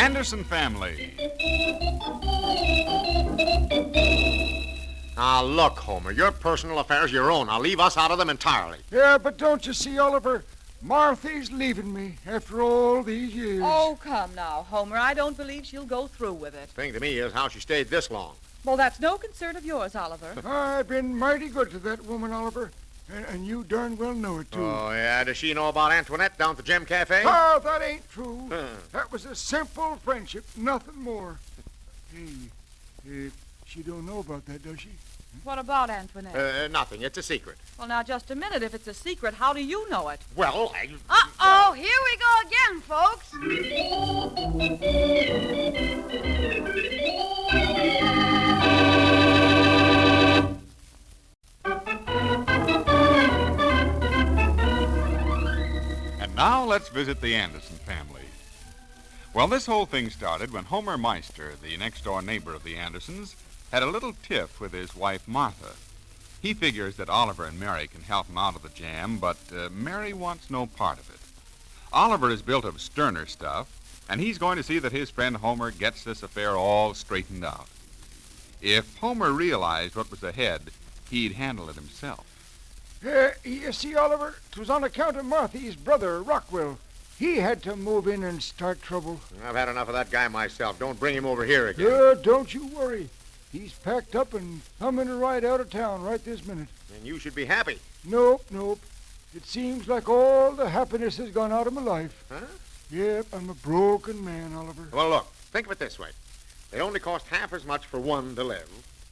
Anderson Family. Now, look, Homer, your personal affairs are your own. Now, leave us out of them entirely. Yeah, but don't you see, Oliver? Marthy's leaving me after all these years. Oh, come now, Homer. I don't believe she'll go through with it. The thing to me is how she stayed this long. Well, that's no concern of yours, Oliver. I've been mighty good to that woman, Oliver. And you darn well know it, too. Oh, yeah? Does she know about Antoinette down at the Gem Cafe? Oh, that ain't true. That was a simple friendship, nothing more. Hey, she don't know about that, does she? What about Antoinette? Nothing. It's a secret. Well, now, just a minute. If it's a secret, how do you know it? Well, Uh-oh, here we go again, folks. And now let's visit the Anderson family. Well, this whole thing started when Homer Meister, the next-door neighbor of the Andersons, had a little tiff with his wife, Martha. He figures that Oliver and Mary can help him out of the jam, but Mary wants no part of it. Oliver is built of sterner stuff, and he's going to see that his friend Homer gets this affair all straightened out. If Homer realized what was ahead, he'd handle it himself. You see, Oliver, 'twas on account of Marthy's brother, Rockwell. He had to move in and start trouble. I've had enough of that guy myself. Don't bring him over here again. Don't you worry. He's packed up and thumbing right out of town right this minute. And you should be happy. Nope. It seems like all the happiness has gone out of my life. Huh? Yep, I'm a broken man, Oliver. Well, look, think of it this way. They only cost half as much for one to live,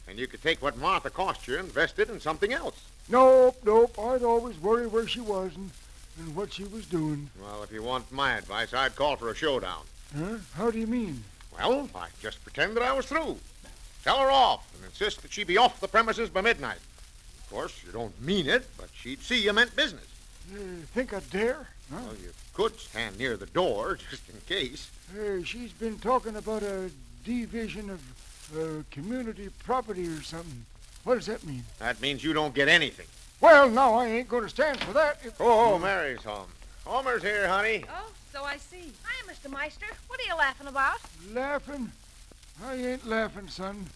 and you could take what Martha cost you and invest it in something else. Nope. I'd always worry where she was and what she was doing. Well, if you want my advice, I'd call for a showdown. Huh? How do you mean? Well, I'd just pretend that I was through. Tell her off and insist that she be off the premises by midnight. Of course, you don't mean it, but she'd see you meant business. Think I'd dare? Huh? Well, you could stand near the door, just in case. She's been talking about a division of community property or something. What does that mean? That means you don't get anything. Well, now, I ain't going to stand for that. Oh, Mary's home. Homer's here, honey. Oh, so I see. Hi, Mr. Meister. What are you laughing about? Laughing? I ain't laughing, son.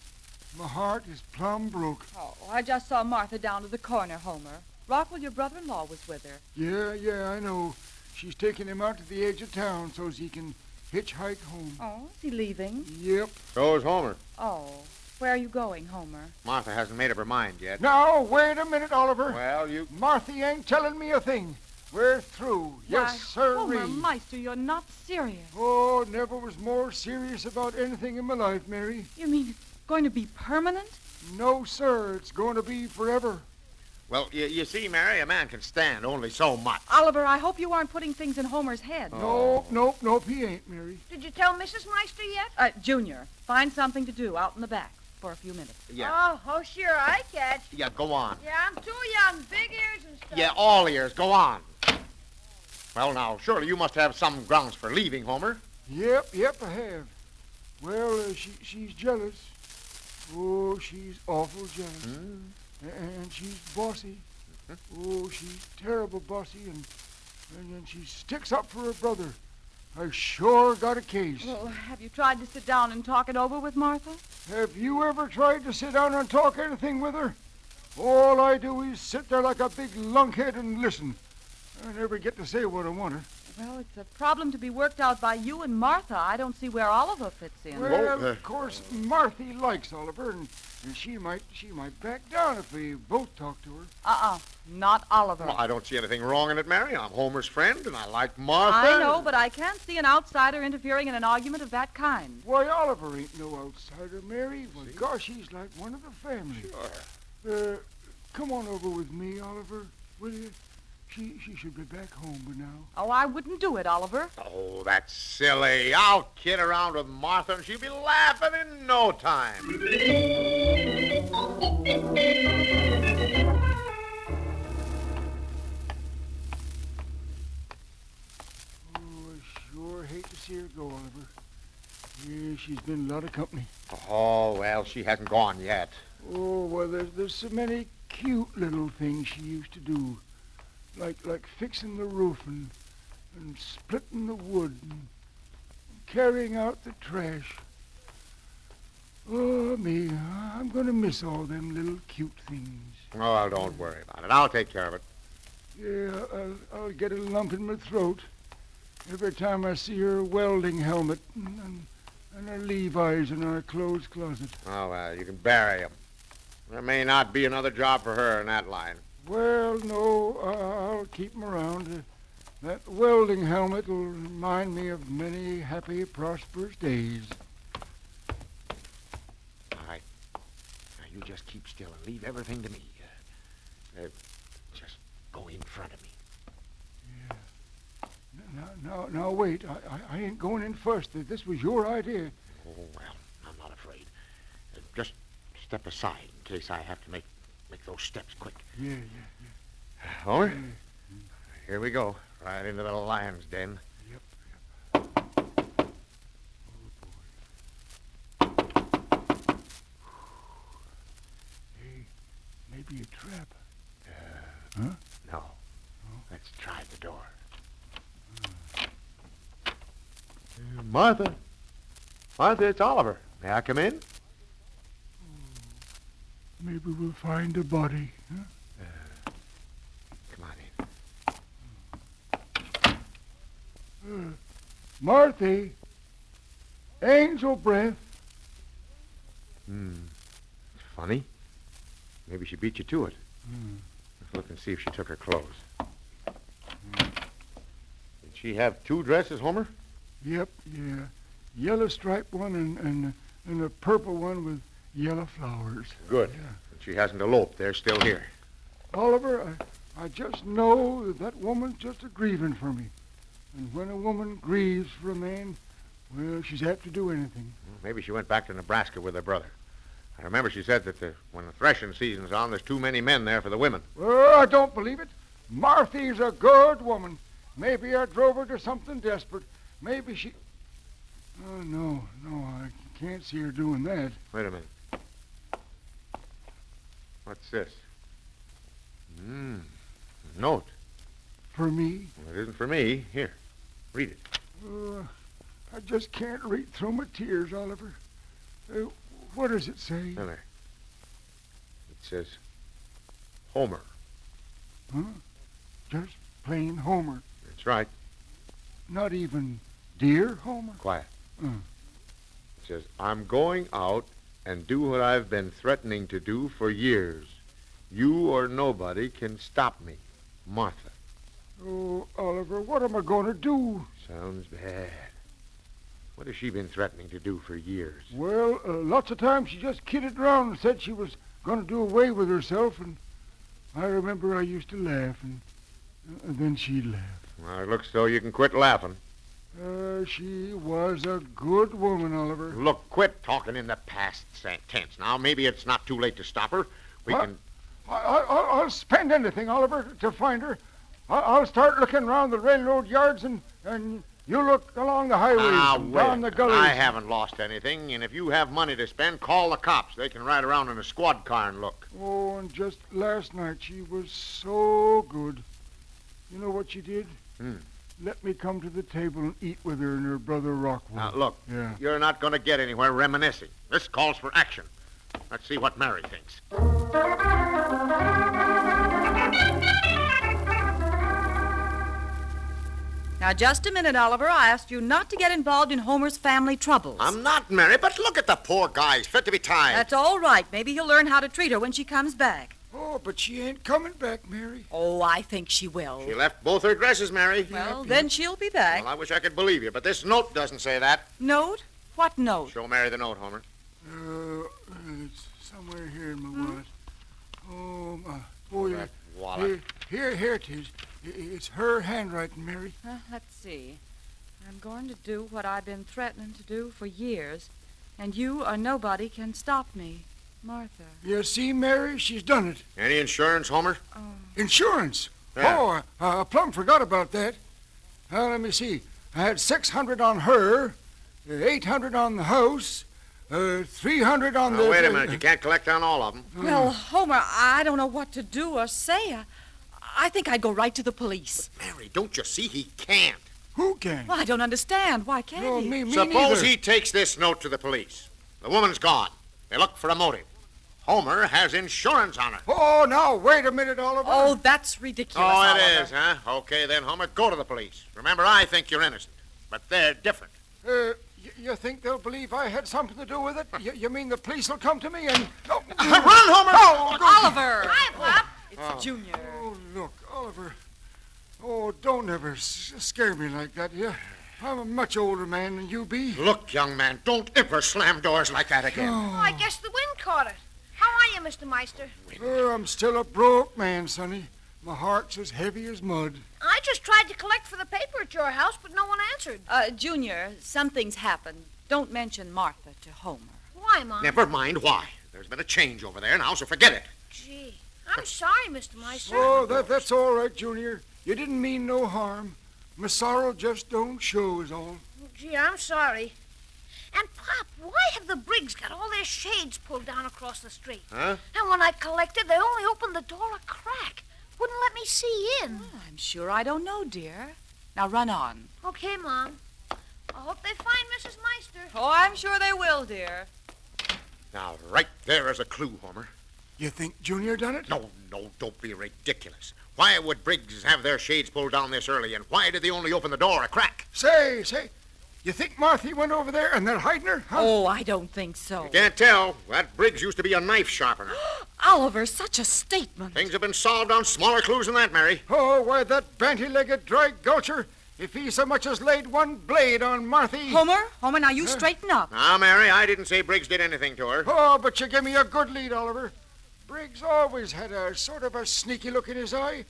My heart is plumb broke. Oh, I just saw Martha down to the corner, Homer. Rockwell, your brother-in-law, was with her. Yeah, I know. She's taking him out to the edge of town so's he can hitchhike home. Oh, is he leaving? Yep. So's Homer. Oh, where are you going, Homer? Martha hasn't made up her mind yet. Now, wait a minute, Oliver. Well, you... Marthy ain't telling me a thing. We're through. Yes, sir. Homer Meister, you're not serious. Oh, never was more serious about anything in my life, Mary. You mean it's going to be permanent? No, sir. It's going to be forever. Well, you see, Mary, a man can stand only so much. Oliver, I hope you aren't putting things in Homer's head. Oh. Nope, he ain't, Mary. Did you tell Mrs. Meister yet? Junior, find something to do out in the back for a few minutes. Yeah. Oh, sure, I catch. Yeah, go on. Yeah, I'm too young. Big ears and stuff. Yeah, all ears. Go on. Well, now, surely you must have some grounds for leaving, Homer. Yep, I have. Well, she's jealous. Oh, she's awful jealous. And she's bossy. Oh, she's terrible bossy, and then she sticks up for her brother. I sure got a case. Well, have you tried to sit down and talk it over with Martha? Have you ever tried to sit down and talk anything with her? All I do is sit there like a big lunkhead and listen. I never get to say what I want her. Well, it's a problem to be worked out by you and Martha. I don't see where Oliver fits in. Well, of course, Marthy likes Oliver, and she might back down if we both talk to her. Not Oliver. Well, I don't see anything wrong in it, Mary. I'm Homer's friend, and I like Martha. I know, but I can't see an outsider interfering in an argument of that kind. Why, Oliver ain't no outsider, Mary. Well, gosh, he's like one of the family. Sure. Come on over with me, Oliver, will you? She should be back home by now. Oh, I wouldn't do it, Oliver. Oh, that's silly. I'll kid around with Martha, and she'll be laughing in no time. Oh, I sure hate to see her go, Oliver. Yeah, she's been a lot of company. Oh, well, she hasn't gone yet. Oh, well, there's so many cute little things she used to do. Like fixing the roof and splitting the wood and carrying out the trash. Oh, me, I'm going to miss all them little cute things. Oh, well, don't worry about it. I'll take care of it. Yeah, I'll get a lump in my throat every time I see her welding helmet and her Levi's in our clothes closet. Oh, well, you can bury him. There may not be another job for her in that line. Well, no, I'll keep 'em around. That welding helmet will remind me of many happy, prosperous days. All right. Now, you just keep still and leave everything to me. Just go in front of me. Yeah. Now, wait. I ain't going in first. This was your idea. Oh, well, I'm not afraid. Just step aside in case I have to make those steps quick. Yeah. Homer, here we go. Right into the lion's den. Yep. Oh, boy. Hey, maybe a trap. Huh? No. Let's try the door. Martha. Martha, it's Oliver. May I come in? Maybe we'll find a body. Huh? Come on in. Marthy, angel breath. Funny. Maybe she beat you to it. Let's look and see if she took her clothes. Did she have two dresses, Homer? Yep, yeah. Yellow striped one and a purple one with yellow flowers. Good. Yeah. And she hasn't eloped. They're still here. Oliver, I just know that woman's just a grieving for me. And when a woman grieves for a man, well, she's apt to do anything. Well, maybe she went back to Nebraska with her brother. I remember she said that when the threshing season's on, there's too many men there for the women. Well, I don't believe it. Marthy's a good woman. Maybe I drove her to something desperate. Maybe she... Oh, no, I can't see her doing that. Wait a minute. What's this? A note. For me? Well, it isn't for me. Here, read it. I just can't read through my tears, Oliver. What does it say? Now there. It says, Homer. Huh? Just plain Homer. That's right. Not even dear Homer? Quiet. Uh. It says, I'm going out and do what I've been threatening to do for years. You or nobody can stop me. Martha. Oh, Oliver, what am I going to do? Sounds bad. What has she been threatening to do for years? Well, lots of times she just kidded around and said she was going to do away with herself, and I remember I used to laugh, and then she'd laugh. Well, it looks though you can quit laughing. She was a good woman, Oliver. Look, quit talking in the past tense. Now, maybe it's not too late to stop her. I'll spend anything, Oliver, to find her. I'll start looking around the railroad yards, and you look along the highways and down the gullies. I haven't lost anything, and if you have money to spend, call the cops. They can ride around in a squad car and look. Oh, and just last night she was so good. You know what she did? Let me come to the table and eat with her and her brother Rockwell. Now, look, Yeah. You're not going to get anywhere reminiscing. This calls for action. Let's see what Mary thinks. Now, just a minute, Oliver. I asked you not to get involved in Homer's family troubles. I'm not, Mary, but look at the poor guy. He's fit to be tied. That's all right. Maybe he'll learn how to treat her when she comes back. Oh, but she ain't coming back, Mary. Oh, I think she will. She left both her dresses, Mary. Well, then she'll be back. Well, I wish I could believe you, but this note doesn't say that. Note? What note? Show Mary the note, Homer. It's somewhere here in my wallet. Oh, my boy. That wallet. Here it is. It's her handwriting, Mary. Let's see. I'm going to do what I've been threatening to do for years, and you or nobody can stop me. Martha. You see, Mary? She's done it. Any insurance, Homer? Insurance? Yeah. Oh, I plumb forgot about that. Let me see. I had $600 on her, $800 on the house, $300 on the... Wait a minute. You can't collect on all of them. Well, Homer, I don't know what to do or say. I think I'd go right to the police. Mary, don't you see he can't? Who can? Well, I don't understand. Why can't No, he? me Suppose neither. he takes this note to the police. The woman's gone. They look for a motive. Homer has insurance on her. Oh, now, wait a minute, Oliver. Oh, that's ridiculous, Oh, it Oliver. is, huh? Okay, then, Homer, go to the police. Remember, I think you're innocent. But they're different. You think they'll believe I had something to do with it? You mean the police will come to me and... Oh, Run, Homer! oh, Oliver! Hi, Pop. It's Junior. oh, look, Oliver. Oh, don't ever scare me like that, yeah? I'm a much older man than you be. Look, young man, don't ever slam doors like that again. Oh, I guess the wind caught it. How are you, Mr. Meister? I'm still a broke man, Sonny. My heart's as heavy as mud. I just tried to collect for the paper at your house, but no one answered. Junior, something's happened. Don't mention Martha to Homer. Why, Mom? Never mind why. There's been a change over there now, so forget it. Gee, I'm sorry, Mr. Meister. Oh, that's all right, Junior. You didn't mean no harm. My sorrow just don't show is all. Gee, I'm sorry. And, Pop, why have the Briggs got all their shades pulled down across the street? Huh? And when I collected, they only opened the door a crack. Wouldn't let me see in. Oh, I'm sure I don't know, dear. Now run on. Okay, Mom. I hope they find Mrs. Meister. Oh, I'm sure they will, dear. Now, right there is a clue, Homer. You think Junior done it? No, don't be ridiculous. Why would Briggs have their shades pulled down this early, and why did they only open the door a crack? Say, you think Marthy went over there and they're hiding her? Huh? Oh, I don't think so. Can't tell. That Briggs used to be a knife sharpener. Oliver, such a statement. Things have been solved on smaller clues than that, Mary. Oh, why, that banty-legged dry gulcher, if he so much as laid one blade on Marthy... Homer, now you straighten up. Now, Mary, I didn't say Briggs did anything to her. Oh, but you give me a good lead, Oliver. Briggs always had a sort of a sneaky look in his eye,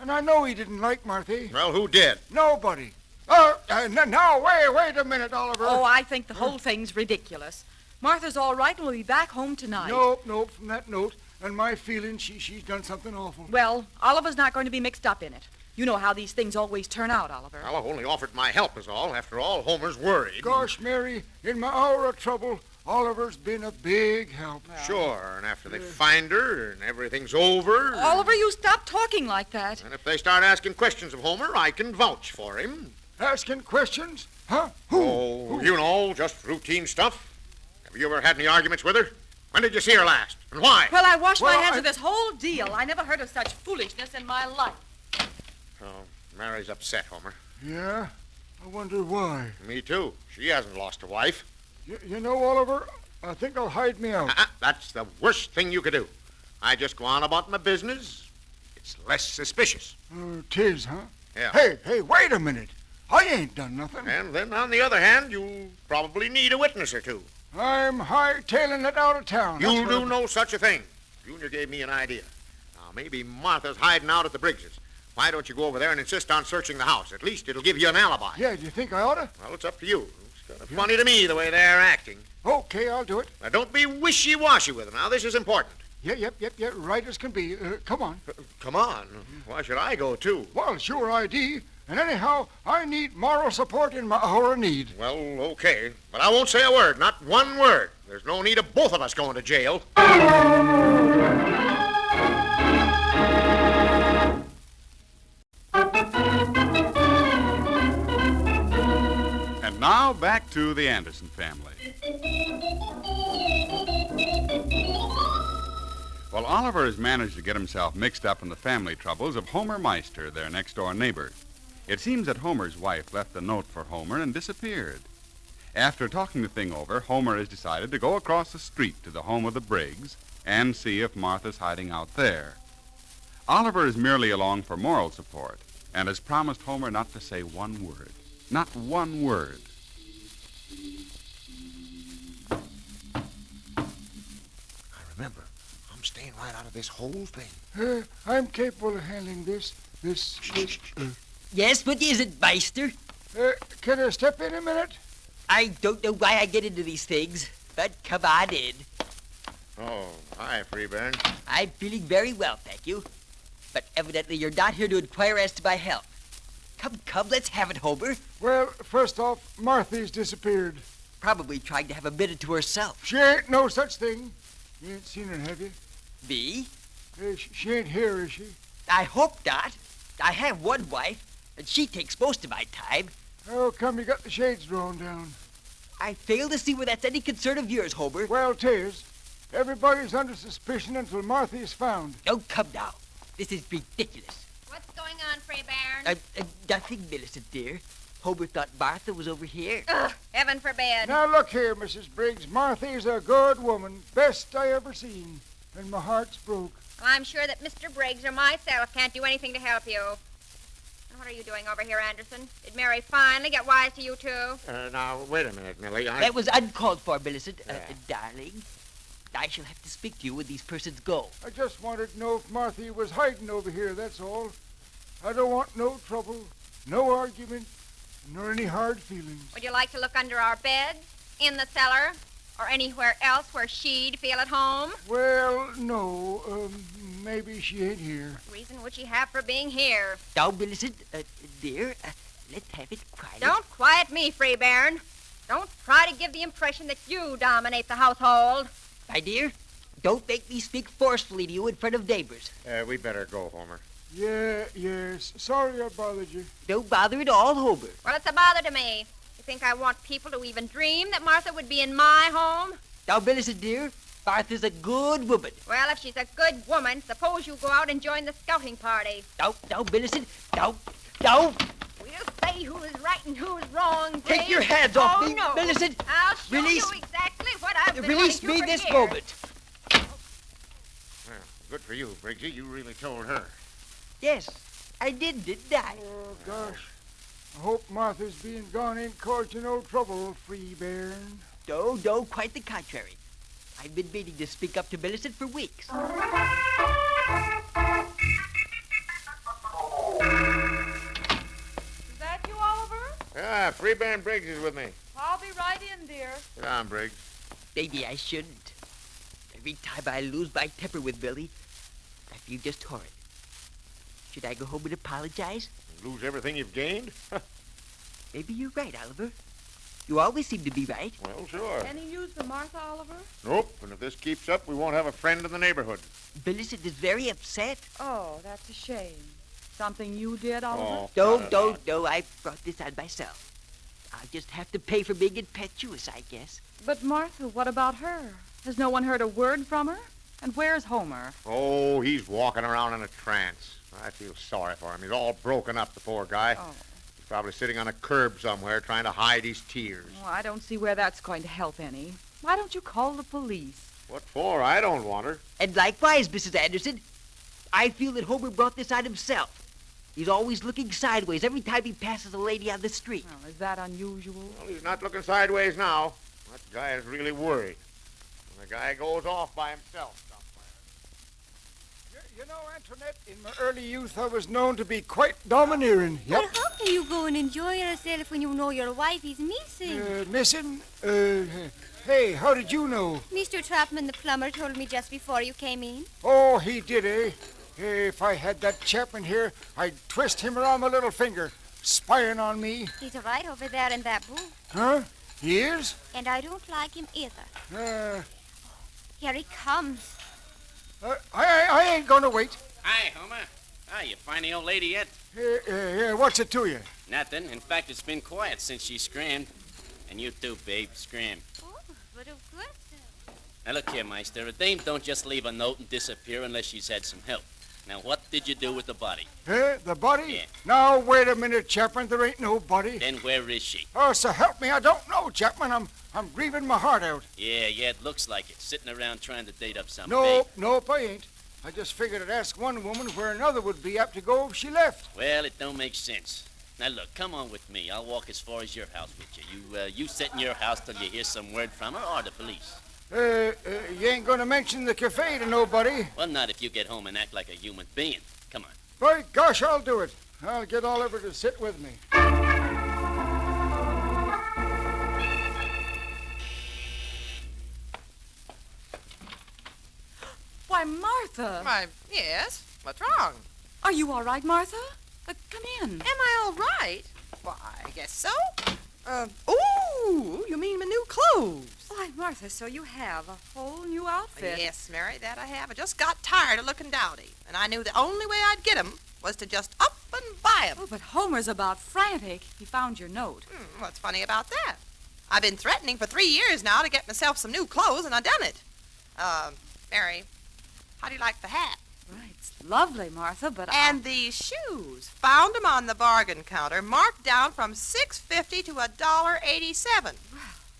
and I know he didn't like Marthy. Well, who did? Nobody. Now, wait a minute, Oliver. Oh, I think the whole thing's ridiculous. Martha's all right and will be back home tonight. Nope, from that note, and my feeling she's done something awful. Well, Oliver's not going to be mixed up in it. You know how these things always turn out, Oliver. Well, I've only offered my help is all. After all, Homer's worried. Gosh, Mary, in my hour of trouble, Oliver's been a big help. Sure, and after they find her and everything's over... Oliver, you stop talking like that. And if they start asking questions of Homer, I can vouch for him. Asking questions? Huh? Who? Oh, you know, just routine stuff. Have you ever had any arguments with her? When did you see her last? And why? Well, I washed my Well, hands I- of this whole deal. I never heard of such foolishness in my life. Oh, Mary's upset, Homer. Yeah? I wonder why. Me too. She hasn't lost a wife. You know, Oliver, I think I'll hide me out. That's the worst thing you could do. I just go on about my business. It's less suspicious. 'Tis, huh? Yeah. Hey, wait a minute. I ain't done nothing. And then, on the other hand, you probably need a witness or two. I'm hightailing it out of town. You'll That's do no such a thing. Junior gave me an idea. Now, maybe Martha's hiding out at the Briggses. Why don't you go over there and insist on searching the house? At least it'll give you an alibi. Yeah, do you think I oughta? Well, it's up to you. It's kind of funny to me the way they're acting. Okay, I'll do it. Now, don't be wishy-washy with them. Now, this is important. Yep, right as can be. Come on. Come on. Why should I go, too? Well, it's your ID. And anyhow, I need moral support in my hour of need. Well, okay. But I won't say a word. Not one word. There's no need of both of us going to jail. And now back to the Anderson family. Well, Oliver has managed to get himself mixed up in the family troubles of Homer Meister, their next-door neighbor. It seems that Homer's wife left a note for Homer and disappeared. After talking the thing over, Homer has decided to go across the street to the home of the Briggs and see if Martha's hiding out there. Oliver is merely along for moral support and has promised Homer not to say one word. Not one word. I remember. I'm staying right out of this whole thing. I'm capable of handling this. Yes, what is it, Meister? Can I step in a minute? I don't know why I get into these things, but come on in. Oh, hi, Freeburn. I'm feeling very well, thank you. But evidently you're not here to inquire as to my health. Come, let's have it, Homer. Well, first off, Marthy's disappeared. Probably trying to have a minute to herself. She ain't no such thing. You ain't seen her, have you? Me? She ain't here, is she? I hope not. I have one wife, and she takes most of my time. How come you got the shades drawn down? I fail to see where that's any concern of yours, Hober. Well, 'tis. Everybody's under suspicion until Martha is found. Don't come now. This is ridiculous. What's going on, Freybairn? Nothing, Millicent, dear. Hober thought Martha was over here. Ugh, heaven forbid. Now, look here, Mrs. Briggs. Marthy's a good woman. Best I ever seen. And my heart's broke. Well, I'm sure that Mr. Briggs or myself can't do anything to help you. And what are you doing over here, Anderson? Did Mary finally get wise to you, too? Now, wait a minute, Millie. That was uncalled for, Millicent. Darling, I shall have to speak to you when these persons go. I just wanted to know if Marthy was hiding over here, that's all. I don't want no trouble, no argument, nor any hard feelings. Would you like to look under our beds, in the cellar, or anywhere else where she'd feel at home? Well, no. Maybe she ain't here. Reason would she have for being here? Now, Millicent, dear, let's have it quiet. Don't quiet me, Freybairn. Don't try to give the impression that you dominate the household. My dear, don't make me speak forcefully to you in front of neighbors. We better go, Homer. Yes. Sorry I bothered you. Don't bother at all, Hober. Well, it's a bother to me. You think I want people to even dream that Martha would be in my home? Now, Millicent, dear, Martha's a good woman. Well, if she's a good woman, suppose you go out and join the scouting party. Now, Millicent, now. We'll say who is right and who is wrong, Briggs. Take your hands off me, no. Millicent. I'll show Release- you exactly what I've been Release wanting me to this hear. moment. Well, good for you, Briggsy. You really told her. Yes, I didn't I? Oh, gosh. I hope Martha's being gone ain't caused you no trouble, Freybairn. No, quite the contrary. I've been meaning to speak up to Millicent for weeks. Is that you, Oliver? Freeburn Briggs is with me. I'll be right in, dear. Sit down, Briggs. Maybe I shouldn't. Every time I lose my temper with Billy, I feel just horrid. Should I go home and apologize? Lose everything you've gained? Maybe you're right, Oliver. You always seem to be right. Well, sure. Any news from Martha, Oliver? Nope. And if this keeps up, we won't have a friend in the neighborhood. Millicent is very upset. Oh, that's a shame. Something you did, Oliver? No, I brought this on myself. I'll just have to pay for being impetuous, I guess. But Martha, what about her? Has no one heard a word from her? And where's Homer? Oh, he's walking around in a trance. I feel sorry for him. He's all broken up, the poor guy. Oh. He's probably sitting on a curb somewhere trying to hide his tears. Well, I don't see where that's going to help any. Why don't you call the police? What for? I don't want her. And likewise, Mrs. Anderson, I feel that Homer brought this on himself. He's always looking sideways every time he passes a lady on the street. Well, is that unusual? Well, he's not looking sideways now. That guy is really worried. And the guy goes off by himself somewhere. You know, Antoinette, in my early youth, I was known to be quite domineering. Yep. But how can you go and enjoy yourself when you know your wife is missing? Missing? Hey, how did you know? Mr. Trapman, the plumber, told me just before you came in. Oh, he did, eh? If I had that Chapman here, I'd twist him around my little finger, spying on me. He's right over there in that booth. Huh? He is? And I don't like him either. Uh, Here he comes. I ain't gonna wait. Hi, Homer. Ah, you find the old lady yet? What's it to you? Nothing. In fact, it's been quiet since she screamed. And you too, babe. Scream. Oh, but of course. Now, look here, Meister. A dame don't just leave a note and disappear unless she's had some help. Now, what did you do with the body? The body? Yeah. Now, wait a minute, Chapman. There ain't no body. Then where is she? Oh, so help me, I don't know, Chapman. I'm grieving my heart out. Yeah, it looks like it. Sitting around trying to date up some Nope, I ain't. I just figured I'd ask one woman where another would be apt to go if she left. Well, it don't make sense. Now, look, come on with me. I'll walk as far as your house with you. You sit in your house till you hear some word from her or the police. You ain't gonna mention the cafe to nobody. Well, not if you get home and act like a human being. Come on. By gosh, I'll do it. I'll get Oliver to sit with me. Why, Martha! Why, yes. What's wrong? Are you all right, Martha? Come in. Am I all right? Why, I guess so. Ooh, you mean my new clothes? Why, Martha, so you have a whole new outfit. Yes, Mary, that I have. I just got tired of looking dowdy, and I knew the only way I'd get 'em was to just up and buy 'em. Oh, but Homer's about frantic. He found your note. What's funny about that? I've been threatening for 3 years now to get myself some new clothes, and I done it. Mary, how do you like the hat? Right, it's lovely, Martha, but And these shoes. Found 'em on the bargain counter, marked down from $6.50 to $1.87.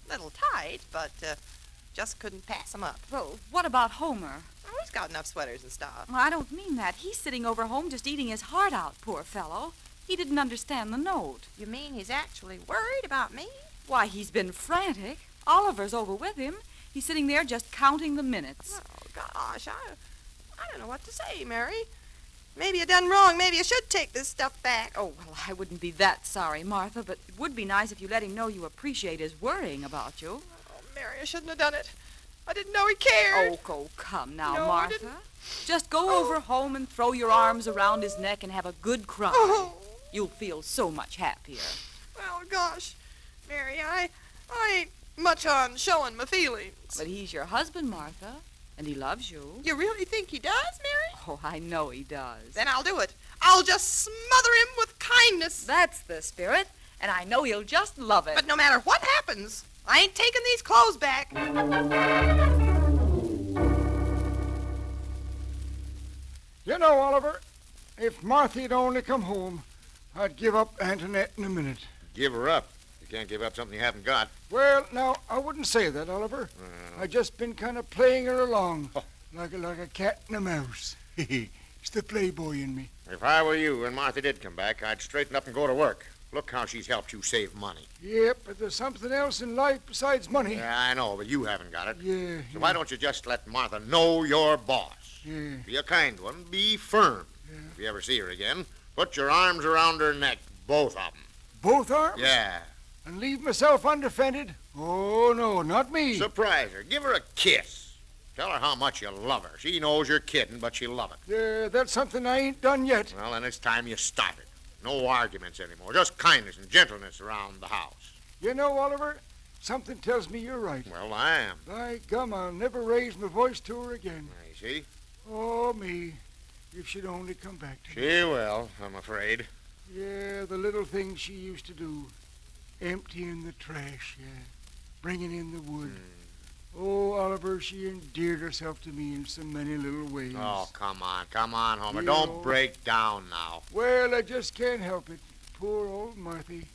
Little tight, but just couldn't pass 'em up. Well, what about Homer? Oh, he's got enough sweaters and stuff. Well, I don't mean that. He's sitting over home just eating his heart out, poor fellow. He didn't understand the note. You mean he's actually worried about me? Why, he's been frantic. Oliver's over with him. He's sitting there just counting the minutes. Oh, gosh, I don't know what to say, Mary. Maybe I done wrong. Maybe I should take this stuff back. Oh, well, I wouldn't be that sorry, Martha, but it would be nice if you let him know you appreciate his worrying about you. Oh, Mary, I shouldn't have done it. I didn't know he cared. Oh, come now, No, I Martha. didn't. Just go over home and throw your arms around his neck and have a good cry. Oh. You'll feel so much happier. Well, gosh, Mary, I ain't much on showing my feelings. But he's your husband, Martha, and he loves you. You really think he does, Mary? Oh, I know he does. Then I'll do it. I'll just smother him with kindness. That's the spirit, and I know he'll just love it. But no matter what happens, I ain't taking these clothes back. You know, Oliver, if Marthy'd only come home, I'd give up Antoinette in a minute. Give her up. You can't give up something you haven't got. Well, now, I wouldn't say that, Oliver. I just been kind of playing her along, like a cat and a mouse. It's the playboy in me. If I were you and Martha did come back, I'd straighten up and go to work. Look how she's helped you save money. Yep, but there's something else in life besides money. Yeah, I know, but you haven't got it. Yeah. So why don't you just let Martha know you're boss? Yeah. Be a kind one. Be firm. Yeah. If you ever see her again, put your arms around her neck, both of them. Both arms? Yeah. And leave myself undefended? Oh, no, not me. Surprise her. Give her a kiss. Tell her how much you love her. She knows you're kidding, but she'll love it. That's something I ain't done yet. Well, then it's time you started. No arguments anymore. Just kindness and gentleness around the house. You know, Oliver, something tells me you're right. Well, I am. By gum, I'll never raise my voice to her again. You see? Oh, me. If she'd only come back to me. She will, I'm afraid. Yeah, the little things she used to do. Emptying the trash, yeah. Bringing in the wood. Oh, Oliver, she endeared herself to me in so many little ways. Oh, come on, Homer. You Don't know- break down now. Well, I just can't help it. Poor old Marthy.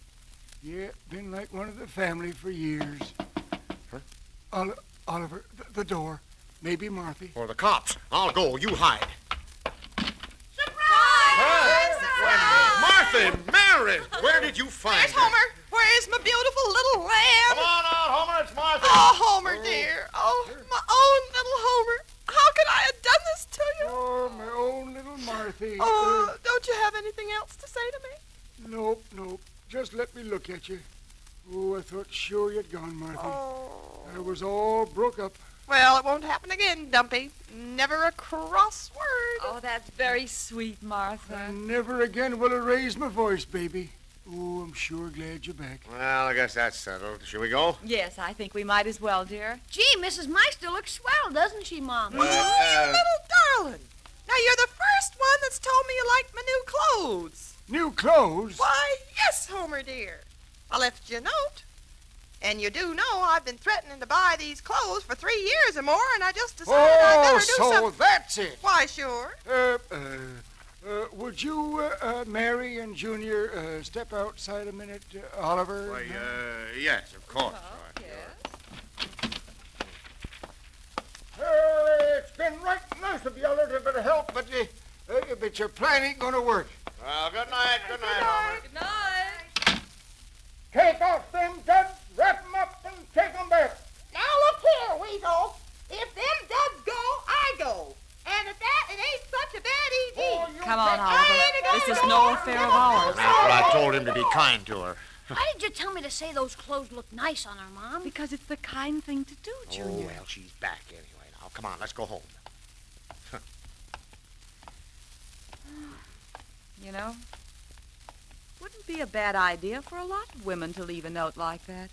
Yeah, been like one of the family for years. Huh? Oliver, the door. Maybe Marthy. For the cops. I'll go. You hide. Martha, Mary, where did you find Where's her? Homer? Where's my beautiful little lamb? Come on out, Homer. It's Martha. Oh, Homer, dear. Oh, my own little Homer. How could I have done this to you? Oh, my own little Marthy. Oh, don't you have anything else to say to me? Nope. Just let me look at you. Oh, I thought sure you'd gone, Marthy. Oh. I was all broke up. Well, it won't happen again, Dumpy. Never a cross word. Oh, that's very sweet, Martha. And never again will I raise my voice, baby. Oh, I'm sure glad you're back. Well, I guess that's settled. Shall we go? Yes, I think we might as well, dear. Gee, Mrs. Meister looks swell, doesn't she, Mom? Oh, you little darling. Now, you're the first one that's told me you liked my new clothes. New clothes? Why, yes, Homer, dear. I left you a note. And you do know I've been threatening to buy these clothes for 3 years or more, and I just decided I'd better do so something. that's it. Why, sure. Would you, Mary and Junior, step outside a minute, Oliver? Why, yes, of course. It's been right nice of you a little bit of help, but your plan ain't gonna work. Well, good night, Homer. Good night. Take off them duds, wrap 'em up, and take 'em back. Now, look here, Weasel. If them duds go, I go. And at that, it ain't such a bad easy. Come on, Oliver. This is no affair of ours. That's what I told him, to be kind to her. Why did you tell me to say those clothes look nice on her, Mom? Because it's the kind thing to do, Oh, Junior. well, she's back anyway now. Come on, let's go home. You know, wouldn't be a bad idea for a lot of women to leave a note like that.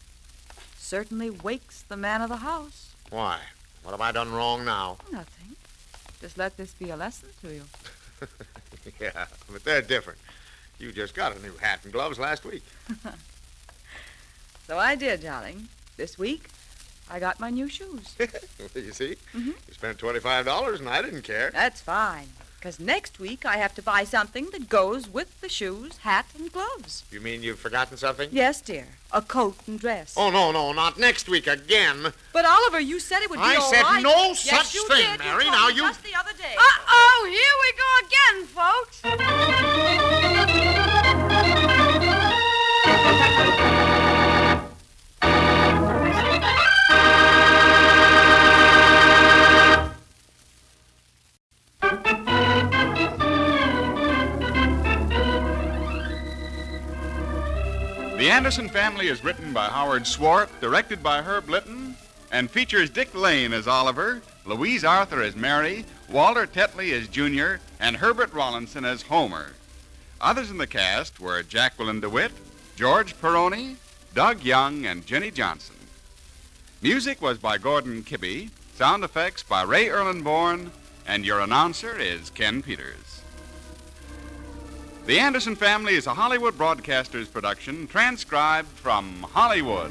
Certainly wakes the man of the house. Why? What have I done wrong now? Nothing. Just let this be a lesson to you. Yeah, but they're different. You just got a new hat and gloves last week. So I did, darling. This week, I got my new shoes. You see? Mhm. You spent $25 and I didn't care. That's fine, because next week I have to buy something that goes with the shoes, hat, and gloves. You mean you've forgotten something? Yes, dear. A coat and dress. Oh, no, not next week again. But, Oliver, you said it would be I all said right. no Yes, such you thing, did. Mary. You Now told me you- just the other day. Uh-oh, here we go again, folks. The Anderson Family is written by Howard Swart, directed by Herb Litton, and features Dick Lane as Oliver, Louise Arthur as Mary, Walter Tetley as Junior, and Herbert Rollinson as Homer. Others in the cast were Jacqueline DeWitt, George Peroni, Doug Young, and Jenny Johnson. Music was by Gordon Kibbe, sound effects by Ray Erlenborn, and your announcer is Ken Peters. The Anderson Family is a Hollywood Broadcasters production transcribed from Hollywood.